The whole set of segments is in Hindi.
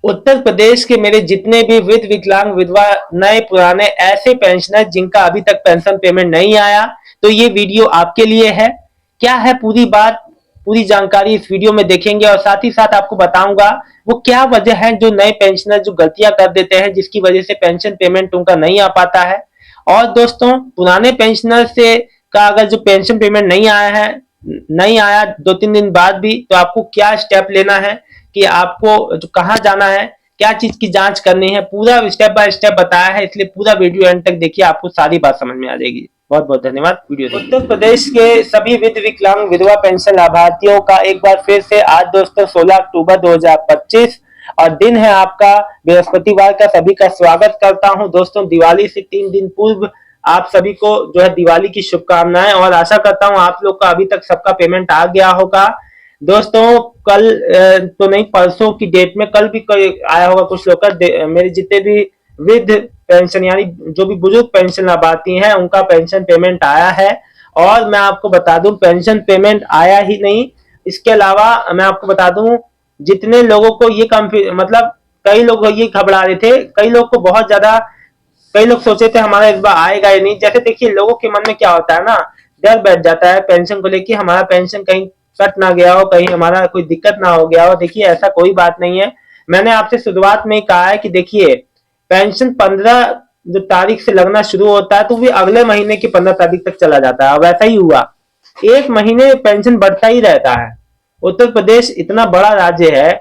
उत्तर प्रदेश के मेरे जितने भी विकलांग विधवा नए पुराने ऐसे पेंशनर जिनका अभी तक पेंशन पेमेंट नहीं आया, तो ये वीडियो आपके लिए है। क्या है पूरी बात, पूरी जानकारी इस वीडियो में देखेंगे और साथ ही साथ आपको बताऊंगा वो क्या वजह है जो नए पेंशनर जो गलतियां कर देते हैं जिसकी वजह से पेंशन पेमेंट उनका नहीं आ पाता है। और दोस्तों पुराने पेंशनर से का अगर जो पेंशन पेमेंट नहीं आया 2-3 दिन बाद भी, तो आपको क्या स्टेप लेना है कि आपको जो कहाँ जाना है, क्या चीज की जांच करनी है, पूरा स्टेप बाय स्टेप बताया है। इसलिए पूरा वीडियो एंड तक देखिए, आपको सारी बात समझ में आ जाएगी। बहुत बहुत धन्यवाद वीडियो देखिए। उत्तर प्रदेश के सभी विकलांग विधवा पेंशन लाभार्थियों का एक बार फिर से आज दोस्तों 16 अक्टूबर 2025 और दिन है आपका बृहस्पतिवार का। सभी का स्वागत करता हूं दोस्तों। दिवाली से 3 दिन पूर्व आप सभी को जो है दिवाली की शुभकामनाएं और आशा करता हूं आप लोग का अभी तक सबका पेमेंट आ गया होगा। दोस्तों कल तो नहीं, परसों की डेट में कल भी आया होगा कुछ लोग का। मेरे जितने भी वृद्ध पेंशन यानी जो भी बुजुर्ग पेंशन लाभार्थी हैं उनका पेंशन पेमेंट आया है। और मैं आपको बता दूं पेंशन पेमेंट आया ही नहीं, इसके अलावा मैं आपको बता दूं जितने लोगों को ये मतलब कई लोग ये घबरा रहे थे, कई लोग को बहुत ज्यादा, कई लोग सोचे थे हमारा इस बार आएगा ही नहीं। जैसे देखिए लोगों के मन में क्या होता है ना, डर बैठ जाता है पेंशन को लेके, हमारा पेंशन कहीं कट ना गया हो, कहीं हमारा कोई दिक्कत ना हो गया हो। देखिए ऐसा कोई बात नहीं है। मैंने आपसे शुरुआत में ही कहा है कि देखिए पेंशन 15 जो तारीख से लगना शुरू होता है तो भी अगले महीने की 15 तारीख तक चला जाता है। वैसा ही हुआ, एक महीने पेंशन बढ़ता ही रहता है। उत्तर प्रदेश इतना बड़ा राज्य है,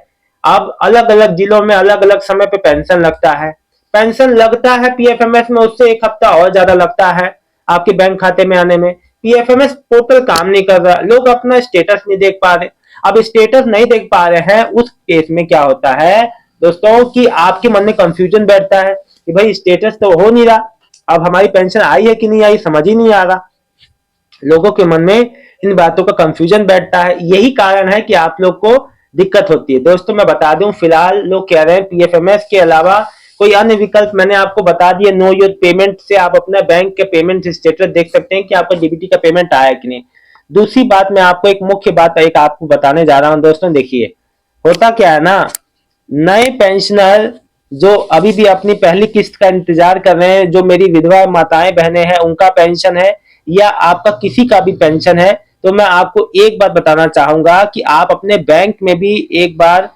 अब अलग अलग जिलों में अलग अलग समय पे पेंशन लगता है। पेंशन लगता है पीएफएमएस में, उससे एक हफ्ता और ज्यादा लगता है आपके बैंक खाते में आने में। पीएफएमएस पोर्टल काम नहीं कर रहा, लोग अपना स्टेटस नहीं देख पा रहे। अब स्टेटस नहीं देख पा रहे हैं, उस केस में क्या होता है दोस्तों कि आपके मन में कंफ्यूजन बैठता है कि भाई स्टेटस तो हो नहीं रहा, अब हमारी पेंशन आई है कि नहीं आई समझ ही नहीं आ रहा। लोगों के मन में इन बातों का कंफ्यूजन बैठता है, यही कारण है कि आप लोग को दिक्कत होती है। दोस्तों मैं बता दूं फिलहाल लोग कह रहे हैं पीएफएमएस के अलावा कोई अन्य विकल्प मैंने आपको बता दिया। नो योर पेमेंट से आप अपना बैंक के पेमेंट स्टेटस देख सकते हैं कि आपका डीबीटी का पेमेंट आया कि नहीं। दूसरी बात मैं आपको एक मुख्य बात एक आपको बताने जा रहा हूं दोस्तों। देखिए होता क्या है ना, नए पेंशनर जो अभी भी अपनी पहली किस्त का इंतजार कर रहे हैं, जो मेरी विधवा माताएं बहनें हैं उनका पेंशन है या आपका किसी का भी पेंशन है, तो मैं आपको एक बात बताना चाहूंगा कि आप अपने बैंक में भी एक बार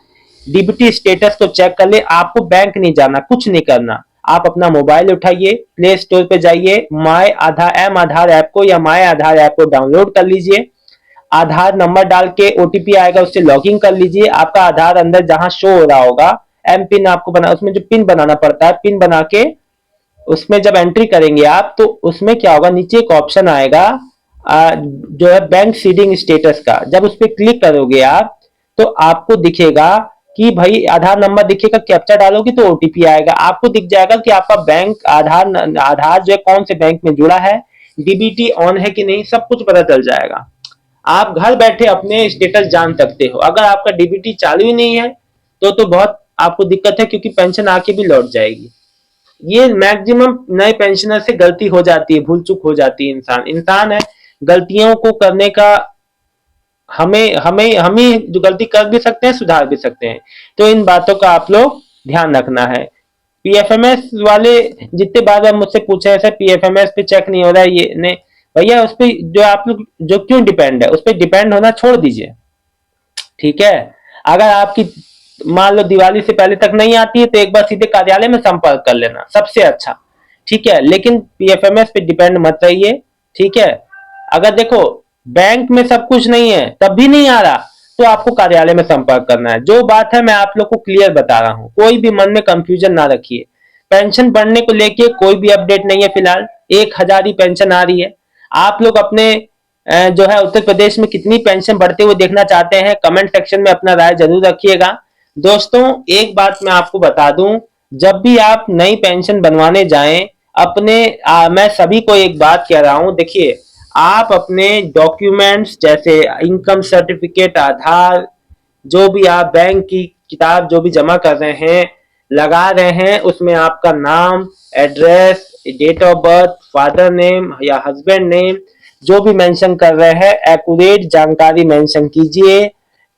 डीबीटी स्टेटस को चेक कर ले। आपको बैंक नहीं जाना, कुछ नहीं करना। आप अपना मोबाइल उठाइए, प्ले स्टोर पे जाइए, माय आधार ऐप को या माय आधार ऐप को डाउनलोड कर लीजिए। आधार नंबर डाल के ओटीपी आएगा, उससे लॉगिन कर लीजिए। आपका आधार अंदर जहां शो हो रहा होगा एम पिन आपको बना, उसमें जो पिन बनाना पड़ता है, पिन बना के उसमें जब एंट्री करेंगे आप तो उसमें क्या होगा, नीचे एक ऑप्शन आएगा जो है बैंक सीडिंग स्टेटस का। जब उस पर क्लिक करोगे आप तो आपको दिखेगा कि भाई आधार नंबर दिखेगा, कैप्चा डालोगे तो ओटीपी आएगा, आपको दिख जाएगा कि आपका बैंक आधार जो है कौन से बैंक में जुड़ा है, डीबीटी ऑन है कि नहीं, सब कुछ पता चल जाएगा। आप घर बैठे अपने स्टेटस जान सकते हो। अगर आपका डीबीटी चालू ही नहीं है तो बहुत आपको दिक्कत है, क्योंकि पेंशन आके भी लौट जाएगी। ये मैक्सिमम नए पेंशनर से गलती हो जाती है, भूल चूक हो जाती है। इंसान है, गलतियों को करने का हमें हमें हम ही जो गलती कर भी सकते हैं सुधार भी सकते हैं। तो इन बातों का आप लोग ध्यान रखना है। पीएफएमएस वाले जितने बार मुझसे पूछे सर पीएफएमएस पे चेक नहीं हो रहा है, ये नहीं भैया, उस पर जो आप लोग जो क्यों डिपेंड है, उस पर डिपेंड होना छोड़ दीजिए। ठीक है, अगर आपकी मान लो दिवाली से पहले तक नहीं आती है तो एक बार सीधे कार्यालय में संपर्क कर लेना, सबसे अच्छा। ठीक है, लेकिन पीएफएमएस पे डिपेंड मत रहिए। ठीक है, अगर देखो बैंक में सब कुछ नहीं है तब भी नहीं आ रहा तो आपको कार्यालय में संपर्क करना है। जो बात है मैं आप लोग को क्लियर बता रहा हूं, कोई भी मन में कंफ्यूजन ना रखिए। पेंशन बढ़ने को लेके कोई भी अपडेट नहीं है फिलहाल, 1000 ही पेंशन आ रही है। आप लोग अपने जो है उत्तर प्रदेश में कितनी पेंशन बढ़ते हुए देखना चाहते हैं, कमेंट सेक्शन में अपना राय जरूर रखिएगा। दोस्तों एक बात मैं आपको बता दूं, जब भी आप नई पेंशन बनवाने जाएं मैं सभी को एक बात कह रहा हूं, देखिए आप अपने डॉक्यूमेंट्स जैसे इनकम सर्टिफिकेट, आधार, जो भी आप बैंक की किताब जो भी जमा कर रहे हैं, लगा रहे हैं, उसमें आपका नाम, address, date of birth, father name या हस्बैंड नेम जो भी मेंशन कर रहे हैं, एक्यूरेट जानकारी मेंशन कीजिए।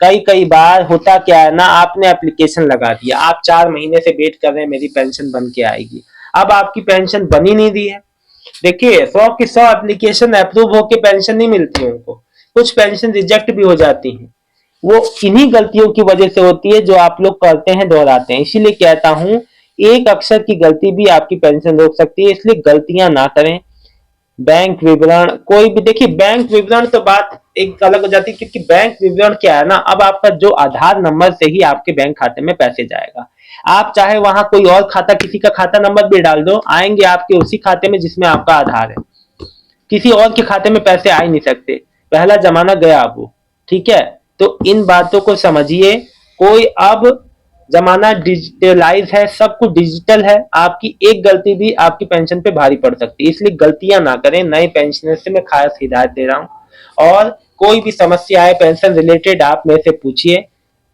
कई कई बार होता क्या है ना, आपने एप्लीकेशन लगा दिया, आप 4 महीने से वेट कर रहे हैं मेरी पेंशन बन के आएगी, अब आपकी पेंशन बन ही नहीं रही है। देखिए 100 की 100 एप्लीकेशन अप्रूव होके पेंशन नहीं मिलती है उनको, कुछ पेंशन रिजेक्ट भी हो जाती है। वो इन्हीं गलतियों की वजह से होती है जो आप लोग करते हैं, दोहराते हैं। इसीलिए कहता हूं एक अक्षर की गलती भी आपकी पेंशन रोक सकती है, इसलिए गलतियां ना करें। बैंक विवरण कोई भी, देखिए बैंक विवरण तो बात एक अलग हो जाती है, क्योंकि बैंक विवरण क्या है ना, अब आपका जो आधार नंबर से ही आपके बैंक खाते में पैसे जाएगा। आप चाहे वहां कोई और खाता, किसी का खाता नंबर भी डाल दो, आएंगे आपके उसी खाते में जिसमें आपका आधार है, किसी और के खाते में पैसे आ ही नहीं सकते। पहला जमाना गया अब वो, ठीक है। तो इन बातों को समझिए, कोई अब जमाना डिजिटलाइज है, सब कुछ डिजिटल है, आपकी एक गलती भी आपकी पेंशन पे भारी पड़ सकती है, इसलिए गलतियां ना करें। नए पेंशनर से मैं खास हिदायत दे रहा हूं, और कोई भी समस्या है पेंशन रिलेटेड आप मेरे से पूछिए।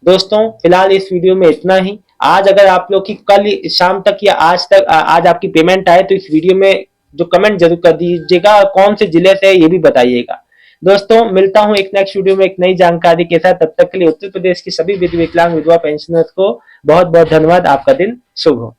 दोस्तों फिलहाल इस वीडियो में इतना ही। आज अगर आप लोग की कल शाम तक या आज तक आज आपकी पेमेंट आए तो इस वीडियो में जो कमेंट जरूर कर दीजिएगा, कौन से जिले से है ये भी बताइएगा। दोस्तों मिलता हूं एक नेक्स्ट वीडियो में एक नई जानकारी के साथ, तब तक के लिए उत्तर प्रदेश की सभी विधवा विकलांग विधवा पेंशनर्स को बहुत बहुत धन्यवाद। आपका दिन शुभ हो।